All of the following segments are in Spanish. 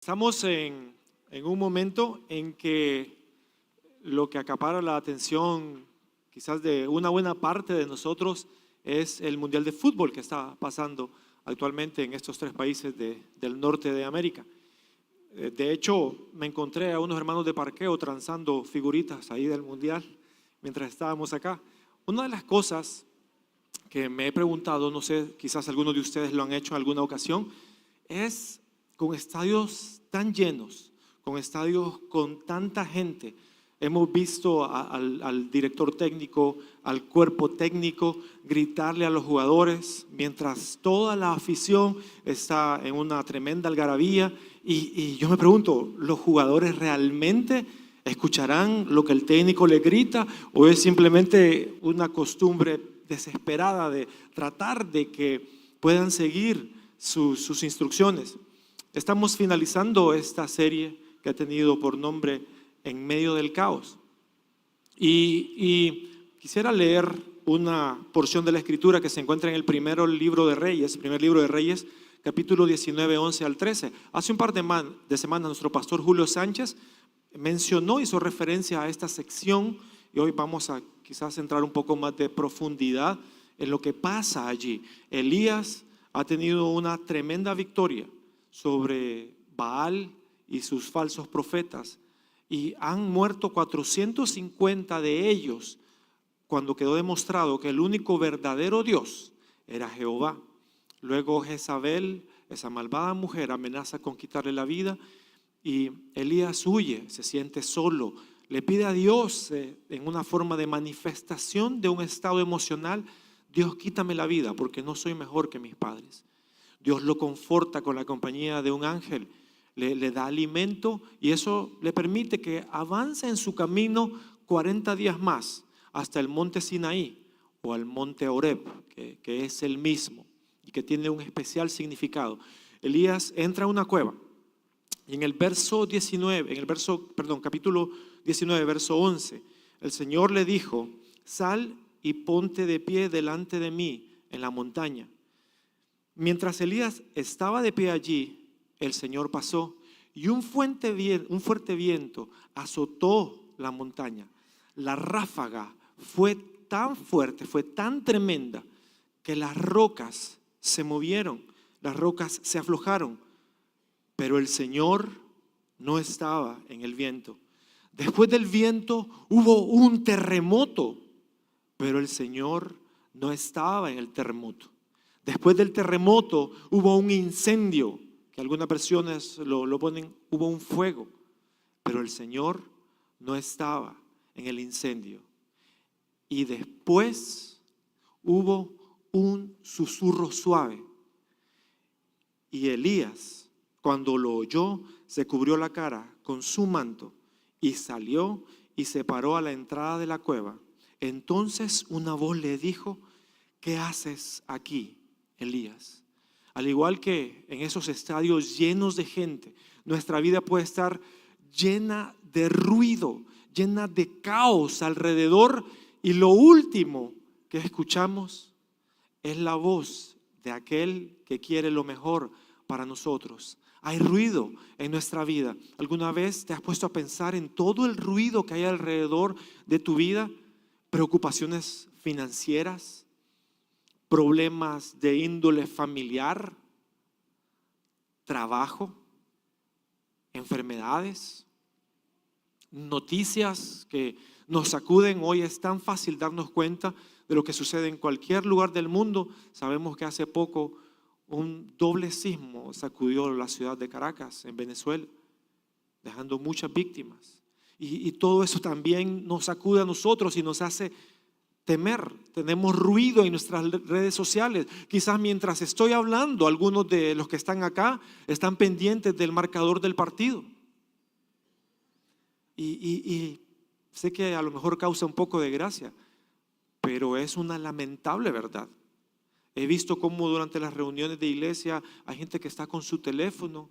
Estamos en un momento en que lo que acapara la atención quizás de una buena parte de nosotros es el Mundial de Fútbol que está pasando actualmente en estos tres países del norte de América. De hecho, me encontré a unos hermanos de parqueo transando figuritas ahí del Mundial mientras estábamos acá. Una de las cosas que me he preguntado, no sé, quizás algunos de ustedes lo han hecho en alguna ocasión, es con estadios tan llenos, con estadios con tanta gente. Hemos visto al director técnico, al cuerpo técnico gritarle a los jugadores mientras toda la afición está en una tremenda algarabía. Y yo me pregunto, ¿los jugadores realmente escucharán lo que el técnico les grita o es simplemente una costumbre desesperada de tratar de que puedan seguir sus instrucciones? Estamos finalizando esta serie que ha tenido por nombre En medio del caos. Y quisiera leer una porción de la Escritura que se encuentra en el primer libro de Reyes, capítulo 19, 11 al 13. Hace un par de semanas nuestro pastor Julio Sánchez hizo referencia a esta sección y hoy vamos a quizás entrar un poco más de profundidad en lo que pasa allí. Elías ha tenido una tremenda victoria sobre Baal y sus falsos profetas y han muerto 450 de ellos cuando quedó demostrado que el único verdadero Dios era Jehová. Luego Jezabel, esa malvada mujer, amenaza con quitarle la vida y Elías huye, se siente solo, le pide a Dios en una forma de manifestación de un estado emocional: Dios, quítame la vida porque no soy mejor que mis padres. Dios lo conforta con la compañía de un ángel, le da alimento y eso le permite que avance en su camino 40 días más hasta el monte Sinaí o al monte Horeb, que es el mismo y que tiene un especial significado. Elías entra a una cueva y en el capítulo 19, verso 11, el Señor le dijo: sal y ponte de pie delante de mí en la montaña. Mientras Elías estaba de pie allí, el Señor pasó y un fuerte viento azotó la montaña. La ráfaga fue tan fuerte, fue tan tremenda que las rocas se movieron, las rocas se aflojaron, pero el Señor no estaba en el viento. Después del viento hubo un terremoto, pero el Señor no estaba en el terremoto. Después del terremoto hubo un incendio, que algunas versiones lo ponen, hubo un fuego, pero el Señor no estaba en el incendio. Y después hubo un susurro suave. Y Elías, cuando lo oyó, se cubrió la cara con su manto y salió y se paró a la entrada de la cueva. Entonces una voz le dijo: ¿qué haces aquí, Elías? Al igual que en esos estadios llenos de gente, nuestra vida puede estar llena de ruido, llena de caos alrededor, y lo último que escuchamos es la voz de aquel que quiere lo mejor para nosotros. Hay ruido en nuestra vida. ¿Alguna vez te has puesto a pensar en todo el ruido que hay alrededor de tu vida? Preocupaciones financieras, problemas de índole familiar, trabajo, enfermedades, noticias que nos sacuden. Hoy es tan fácil darnos cuenta de lo que sucede en cualquier lugar del mundo. Sabemos que hace poco un doble sismo sacudió la ciudad de Caracas, en Venezuela, dejando muchas víctimas. Y todo eso también nos sacude a nosotros y nos hace temer. Tenemos ruido en nuestras redes sociales. Quizás mientras estoy hablando, algunos de los que están acá están pendientes del marcador del partido. Y sé que a lo mejor causa un poco de gracia, pero es una lamentable verdad. He visto cómo durante las reuniones de iglesia hay gente que está con su teléfono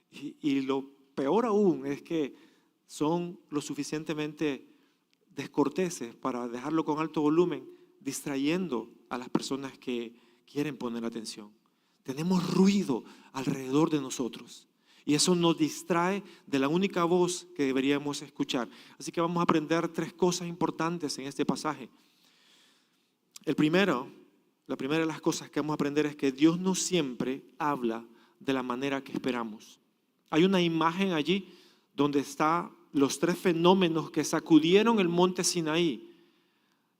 y lo peor aún es que son lo suficientemente descorteses para dejarlo con alto volumen, distrayendo a las personas que quieren poner atención. Tenemos ruido alrededor de nosotros Y eso nos distrae de la única voz que deberíamos escuchar. Así que vamos a aprender 3 cosas importantes en este pasaje. La primera de las cosas que vamos a aprender es que Dios no siempre habla de la manera que esperamos. Hay una imagen allí donde están los 3 fenómenos que sacudieron el monte Sinaí.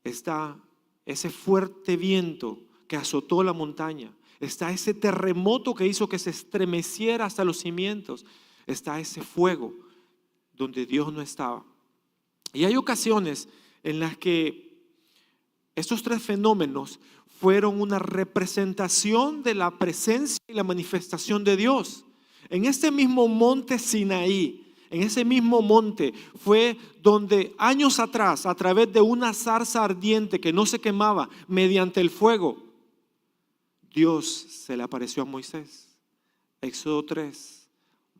Está ese fuerte viento que azotó la montaña. Está ese terremoto que hizo que se estremeciera hasta los cimientos. Está ese fuego donde Dios no estaba. Y hay ocasiones en las que estos 3 fenómenos fueron una representación de la presencia y la manifestación de Dios. En este mismo monte Sinaí, en ese mismo monte fue donde años atrás, a través de una zarza ardiente que no se quemaba mediante el fuego, Dios se le apareció a Moisés. Éxodo 3,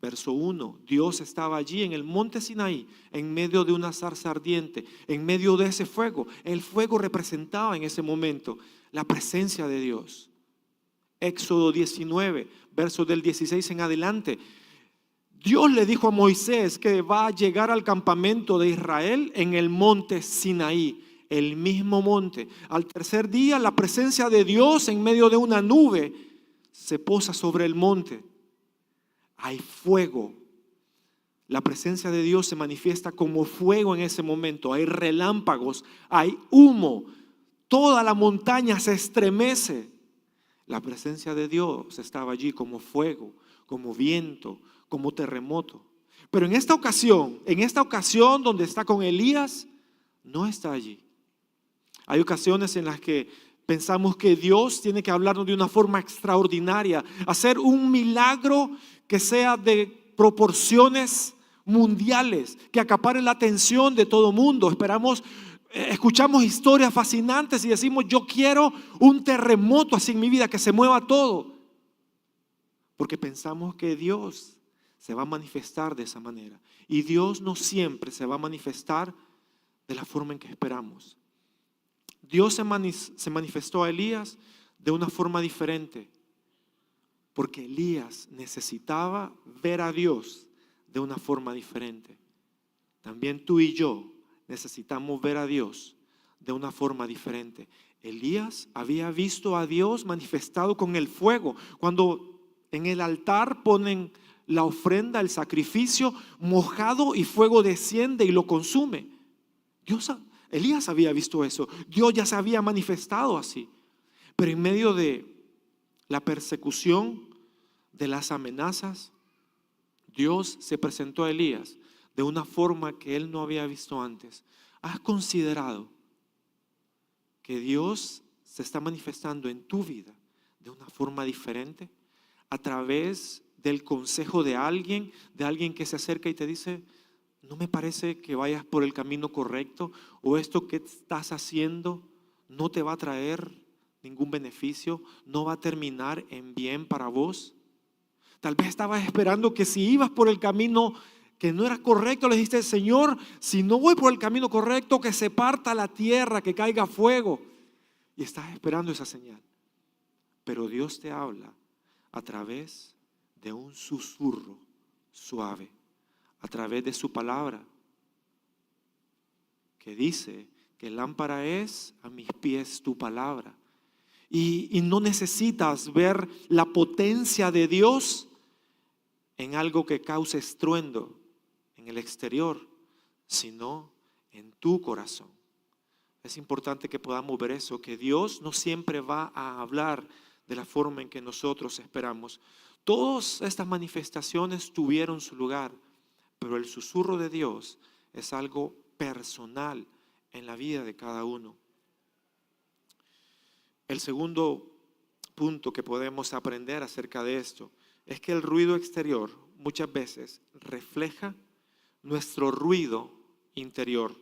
verso 1. Dios estaba allí en el monte Sinaí, en medio de una zarza ardiente, en medio de ese fuego. El fuego representaba en ese momento la presencia de Dios. Éxodo 19, verso del 16 en adelante. Dios le dijo a Moisés que va a llegar al campamento de Israel en el monte Sinaí, el mismo monte. Al tercer día, la presencia de Dios en medio de una nube se posa sobre el monte. Hay fuego. La presencia de Dios se manifiesta como fuego en ese momento. Hay relámpagos, hay humo. Toda la montaña se estremece. La presencia de Dios estaba allí como fuego, como viento, como terremoto. Pero en esta ocasión donde está con Elías, no está allí. Hay ocasiones en las que pensamos que Dios tiene que hablarnos de una forma extraordinaria, hacer un milagro que sea de proporciones mundiales, que acapare la atención de todo mundo. Escuchamos historias fascinantes y decimos: yo quiero un terremoto así en mi vida, que se mueva todo. Porque pensamos que Dios se va a manifestar de esa manera. Y Dios no siempre se va a manifestar de la forma en que esperamos. Dios se manifestó a Elías de una forma diferente, porque Elías necesitaba ver a Dios de una forma diferente. También tú y yo necesitamos ver a Dios de una forma diferente. Elías había visto a Dios manifestado con el fuego. Cuando en el altar ponen la ofrenda, el sacrificio mojado, y fuego desciende y lo consume. Elías había visto eso. Dios ya se había manifestado así. Pero en medio de la persecución, de las amenazas, Dios se presentó a Elías de una forma que él no había visto antes. ¿Has considerado que Dios se está manifestando en tu vida de una forma diferente? A través del consejo de alguien que se acerca y te dice: no me parece que vayas por el camino correcto, o esto que estás haciendo no te va a traer ningún beneficio, no va a terminar en bien para vos. Tal vez estabas esperando que si ibas por el camino que no era correcto, le dijiste: Señor, si no voy por el camino correcto, que se parta la tierra, que caiga fuego. Y estás esperando esa señal. Pero Dios te habla a través de un susurro suave, a través de su palabra, que dice que lámpara es a mis pies tu palabra. Y no necesitas ver la potencia de Dios en algo que cause estruendo en el exterior, sino en tu corazón. Es importante que podamos ver eso, que Dios no siempre va a hablar de la forma en que nosotros esperamos. Todas estas manifestaciones tuvieron su lugar, pero el susurro de Dios es algo personal en la vida de cada uno. El segundo punto que podemos aprender acerca de esto es que el ruido exterior muchas veces refleja nuestro ruido interior.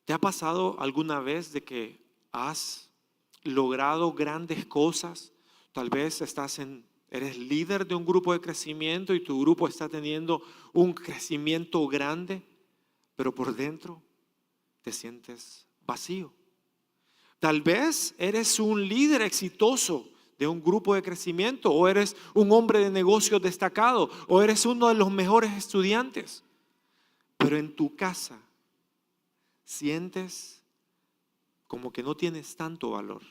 ¿Te ha pasado alguna vez de que has logrado grandes cosas? Tal vez eres líder de un grupo de crecimiento y tu grupo está teniendo un crecimiento grande, pero por dentro te sientes vacío. Tal vez eres un líder exitoso de un grupo de crecimiento, o eres un hombre de negocios destacado, o eres uno de los mejores estudiantes. Pero en tu casa sientes como que no tienes tanto valor.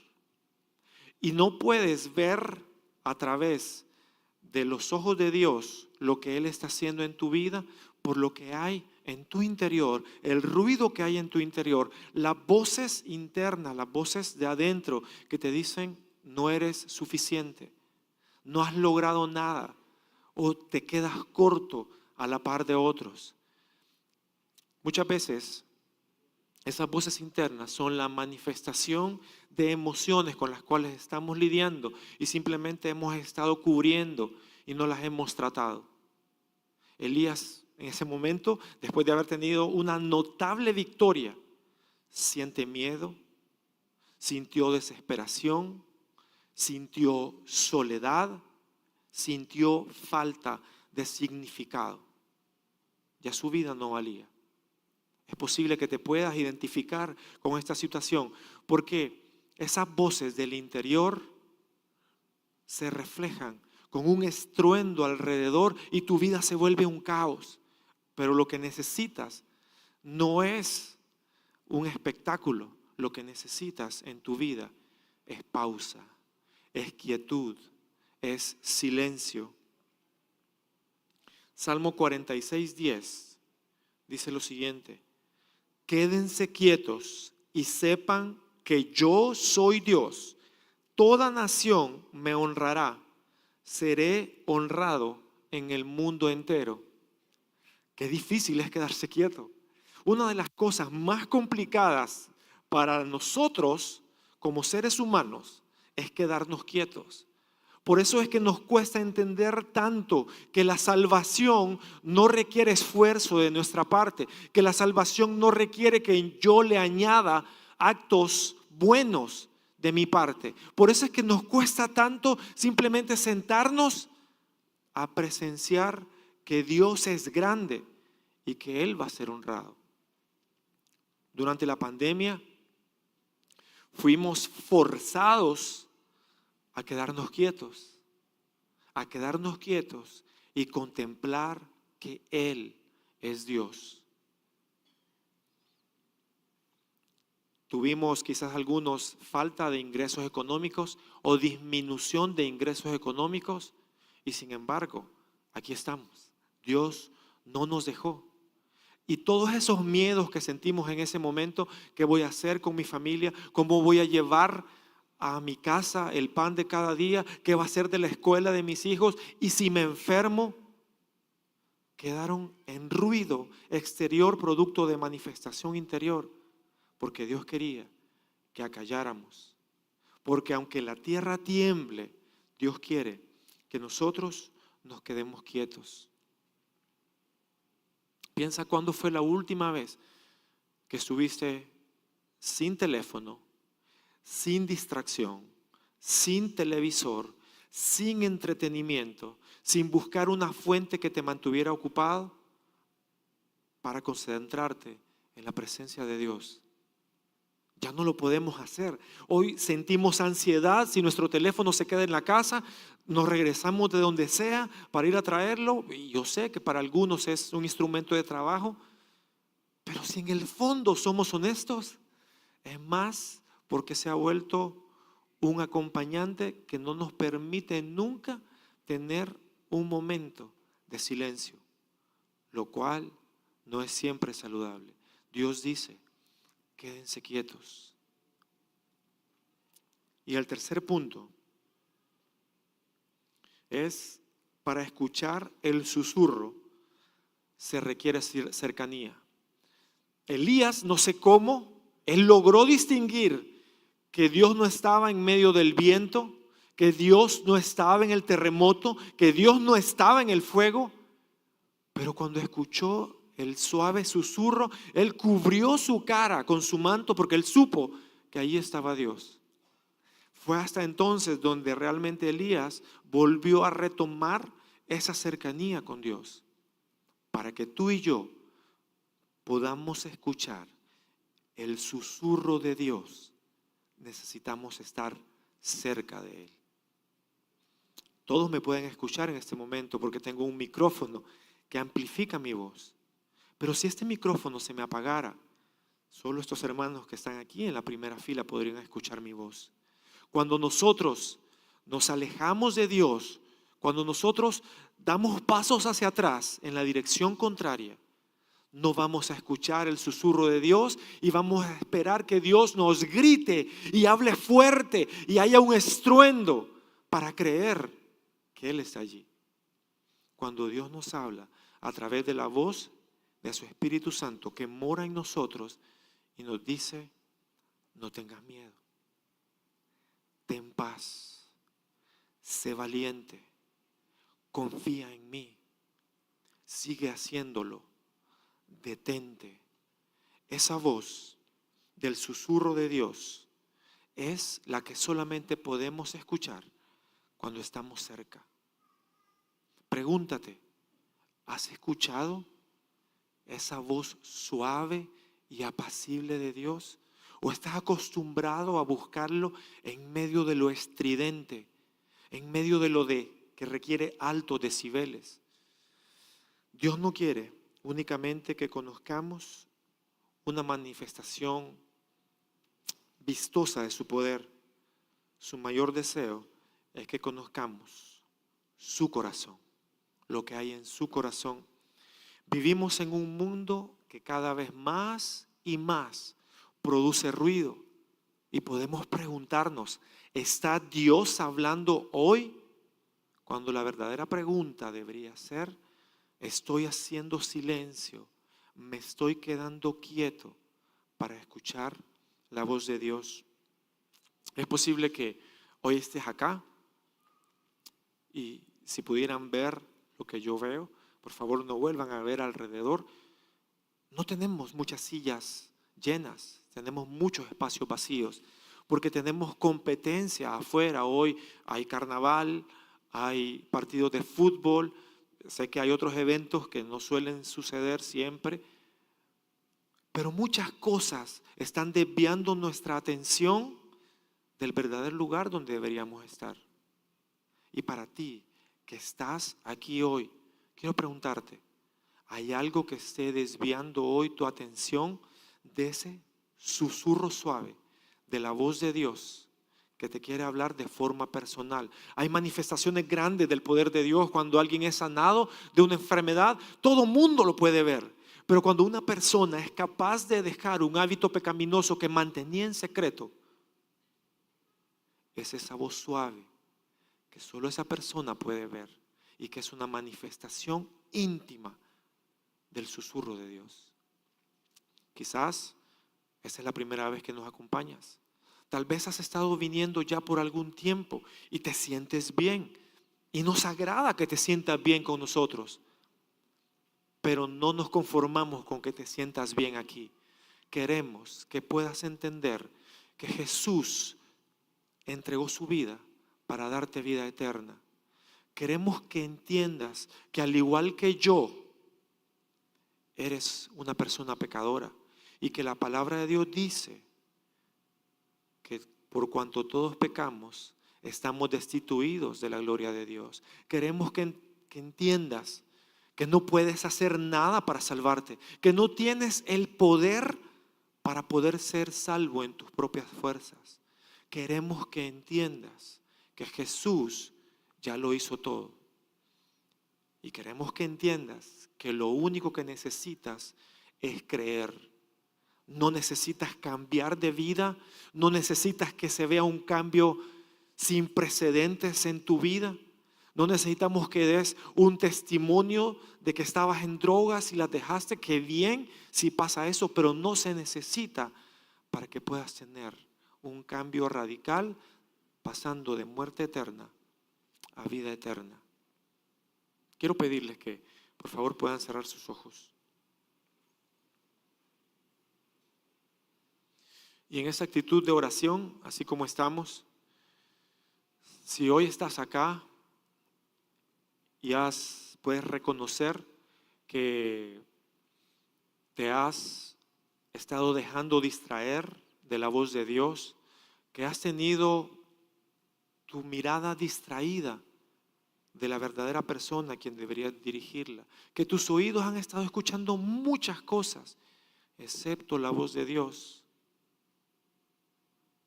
Y no puedes ver a través de los ojos de Dios lo que Él está haciendo en tu vida por lo que hay en tu interior, el ruido que hay en tu interior, las voces internas, las voces de adentro que te dicen no eres suficiente, no has logrado nada o te quedas corto a la par de otros. Muchas veces esas voces internas son la manifestación de emociones con las cuales estamos lidiando y simplemente hemos estado cubriendo y no las hemos tratado. Elías, en ese momento, después de haber tenido una notable victoria, siente miedo, sintió desesperación, sintió soledad, sintió falta de significado. Ya su vida no valía. Es posible que te puedas identificar con esta situación, porque esas voces del interior se reflejan con un estruendo alrededor y tu vida se vuelve un caos. Pero lo que necesitas no es un espectáculo, lo que necesitas en tu vida es pausa, es quietud, es silencio. Salmo 46:10 dice lo siguiente: quédense quietos y sepan que yo soy Dios. Toda nación me honrará. Seré honrado en el mundo entero. Qué difícil es quedarse quieto. Una de las cosas más complicadas para nosotros como seres humanos es quedarnos quietos. Por eso es que nos cuesta entender tanto que la salvación no requiere esfuerzo de nuestra parte, que la salvación no requiere que yo le añada actos buenos de mi parte. Por eso es que nos cuesta tanto simplemente sentarnos a presenciar que Dios es grande y que Él va a ser honrado. Durante la pandemia fuimos forzados a quedarnos quietos y contemplar que Él es Dios. Tuvimos quizás algunos falta de ingresos económicos o disminución de ingresos económicos y sin embargo, aquí estamos. Dios no nos dejó. Y todos esos miedos que sentimos en ese momento, ¿qué voy a hacer con mi familia? ¿Cómo voy a llevar a mi casa el pan de cada día? ¿Qué va a ser de la escuela de mis hijos? Y si me enfermo, quedaron en ruido exterior producto de manifestación interior, porque Dios quería que acalláramos. Porque aunque la tierra tiemble, Dios quiere que nosotros nos quedemos quietos. Piensa cuándo fue la última vez que estuviste sin teléfono, sin distracción, sin televisor, sin entretenimiento, sin buscar una fuente que te mantuviera ocupado para concentrarte en la presencia de Dios. Ya no lo podemos hacer. Hoy sentimos ansiedad si nuestro teléfono se queda en la casa, nos regresamos de donde sea para ir a traerlo. Y yo sé que para algunos es un instrumento de trabajo, pero si en el fondo somos honestos, es más porque se ha vuelto un acompañante que no nos permite nunca tener un momento de silencio, lo cual no es siempre saludable. Dios dice: quédense quietos. Y el tercer punto es: para escuchar el susurro se requiere cercanía. Elías, no sé cómo, él logró distinguir que Dios no estaba en medio del viento, que Dios no estaba en el terremoto, que Dios no estaba en el fuego, pero cuando escuchó el suave susurro, él cubrió su cara con su manto porque él supo que allí estaba Dios. Fue hasta entonces donde realmente Elías volvió a retomar esa cercanía con Dios. Para que tú y yo podamos escuchar el susurro de Dios, necesitamos estar cerca de Él. Todos me pueden escuchar en este momento porque tengo un micrófono que amplifica mi voz. Pero si este micrófono se me apagara, solo estos hermanos que están aquí en la primera fila podrían escuchar mi voz. Cuando nosotros nos alejamos de Dios, cuando nosotros damos pasos hacia atrás en la dirección contraria, no vamos a escuchar el susurro de Dios y vamos a esperar que Dios nos grite y hable fuerte y haya un estruendo para creer que Él está allí. Cuando Dios nos habla a través de la voz de su Espíritu Santo que mora en nosotros y nos dice: no tengas miedo, ten paz, sé valiente, confía en mí, sigue haciéndolo, detente. Esa voz del susurro de Dios es la que solamente podemos escuchar cuando estamos cerca. Pregúntate, ¿has escuchado esa voz suave y apacible de Dios? ¿O estás acostumbrado a buscarlo en medio de lo estridente, en medio de lo que requiere altos decibeles? Dios no quiere únicamente que conozcamos una manifestación vistosa de su poder. Su mayor deseo es que conozcamos su corazón, lo que hay en su corazón. Vivimos en un mundo que cada vez más y más produce ruido y podemos preguntarnos: ¿está Dios hablando hoy? Cuando la verdadera pregunta debería ser: ¿estoy haciendo silencio? ¿Me estoy quedando quieto para escuchar la voz de Dios? Es posible que hoy estés acá y si pudieran ver lo que yo veo, por favor no vuelvan a ver alrededor. No tenemos muchas sillas llenas, tenemos muchos espacios vacíos porque tenemos competencia afuera. Hoy hay carnaval, hay partidos de fútbol. Sé que hay otros eventos que no suelen suceder siempre, pero muchas cosas están desviando nuestra atención del verdadero lugar donde deberíamos estar. Y para ti que estás aquí hoy, quiero preguntarte: ¿hay algo que esté desviando hoy tu atención de ese susurro suave de la voz de Dios que te quiere hablar de forma personal? Hay manifestaciones grandes del poder de Dios cuando alguien es sanado de una enfermedad. Todo mundo lo puede ver. Pero cuando una persona es capaz de dejar un hábito pecaminoso que mantenía en secreto, es esa voz suave que solo esa persona puede ver y que es una manifestación íntima del susurro de Dios. Quizás esta es la primera vez que nos acompañas. Tal vez has estado viniendo ya por algún tiempo y te sientes bien. Y nos agrada que te sientas bien con nosotros. Pero no nos conformamos con que te sientas bien aquí. Queremos que puedas entender que Jesús entregó su vida para darte vida eterna. Queremos que entiendas que al igual que yo, eres una persona pecadora y que la palabra de Dios dice que por cuanto todos pecamos, estamos destituidos de la gloria de Dios. Queremos que entiendas que no puedes hacer nada para salvarte, que no tienes el poder para poder ser salvo en tus propias fuerzas. Queremos que entiendas que Jesús ya lo hizo todo. Y queremos que entiendas que lo único que necesitas es creer. No necesitas cambiar de vida, no necesitas que se vea un cambio sin precedentes en tu vida. No necesitamos que des un testimonio de que estabas en drogas y las dejaste. Que bien si pasa eso, pero no se necesita para que puedas tener un cambio radical pasando de muerte eterna a vida eterna. Quiero pedirles que por favor puedan cerrar sus ojos. Y en esa actitud de oración, así como estamos, si hoy estás acá y puedes reconocer que te has estado dejando distraer de la voz de Dios, que has tenido tu mirada distraída de la verdadera persona a quien debería dirigirla. Que tus oídos han estado escuchando muchas cosas, excepto la voz de Dios.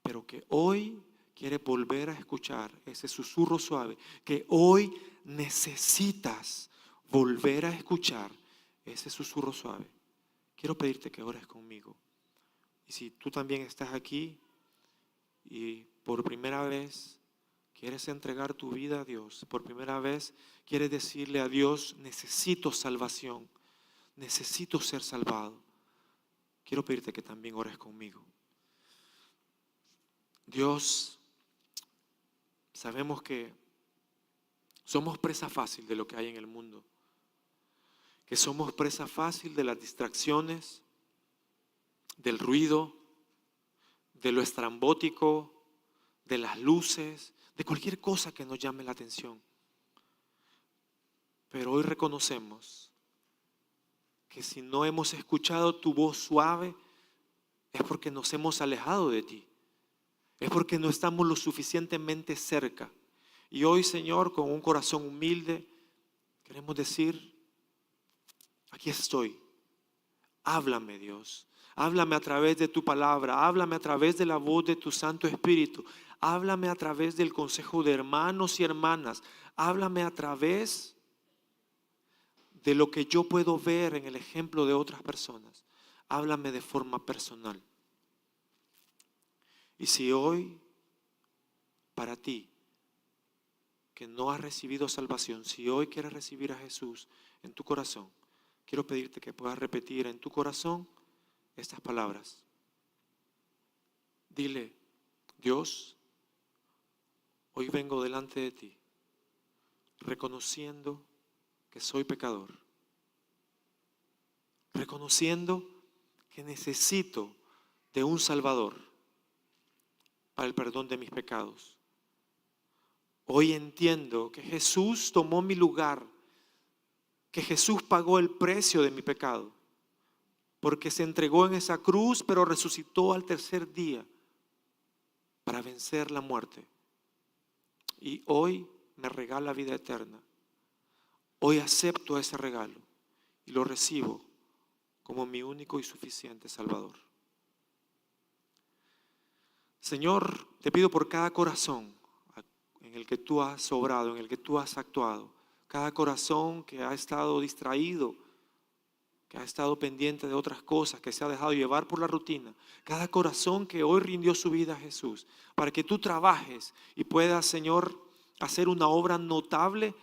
Pero que hoy quieres volver a escuchar ese susurro suave. Que hoy necesitas volver a escuchar ese susurro suave. Quiero pedirte que ores conmigo. Y si tú también estás aquí y por primera vez quieres entregar tu vida a Dios, por primera vez quieres decirle a Dios, necesito salvación, necesito ser salvado, quiero pedirte que también ores conmigo. Dios, sabemos que somos presa fácil de lo que hay en el mundo, que somos presa fácil de las distracciones, del ruido, de lo estrambótico, de las luces, de cualquier cosa que nos llame la atención. Pero hoy reconocemos que si no hemos escuchado tu voz suave, es porque nos hemos alejado de ti. Es porque no estamos lo suficientemente cerca. Y hoy, Señor, con un corazón humilde, queremos decir, aquí estoy. Háblame, Dios. Háblame a través de tu palabra. Háblame a través de la voz de tu Santo Espíritu. Háblame a través del consejo de hermanos y hermanas. Háblame a través de lo que yo puedo ver en el ejemplo de otras personas. Háblame de forma personal. Y si hoy, para ti, que no has recibido salvación, si hoy quieres recibir a Jesús en tu corazón, quiero pedirte que puedas repetir en tu corazón estas palabras. Dile, Dios, hoy vengo delante de ti, reconociendo que soy pecador, reconociendo que necesito de un Salvador para el perdón de mis pecados. Hoy entiendo que Jesús tomó mi lugar, que Jesús pagó el precio de mi pecado, porque se entregó en esa cruz, pero resucitó al tercer día para vencer la muerte. Y hoy me regala vida eterna. Hoy acepto ese regalo y lo recibo como mi único y suficiente Salvador. Señor, te pido por cada corazón en el que tú has obrado, en el que tú has actuado, cada corazón que ha estado distraído, que ha estado pendiente de otras cosas, que se ha dejado llevar por la rutina, cada corazón que hoy rindió su vida a Jesús, para que tú trabajes y puedas, Señor, hacer una obra notable,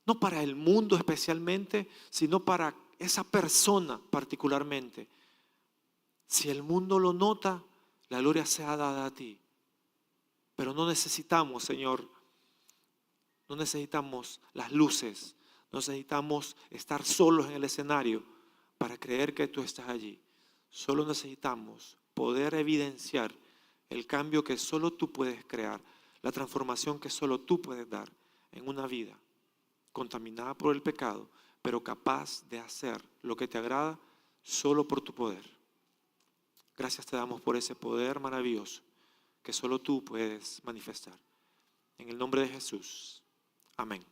no para el mundo especialmente, sino para esa persona particularmente. Si el mundo lo nota, la gloria sea dada a ti. Pero no necesitamos, Señor, no necesitamos las luces, no necesitamos estar solos en el escenario para creer que tú estás allí. Solo necesitamos poder evidenciar el cambio que solo tú puedes crear, la transformación que solo tú puedes dar en una vida contaminada por el pecado, pero capaz de hacer lo que te agrada solo por tu poder. Gracias te damos por ese poder maravilloso que solo tú puedes manifestar. En el nombre de Jesús. Amén.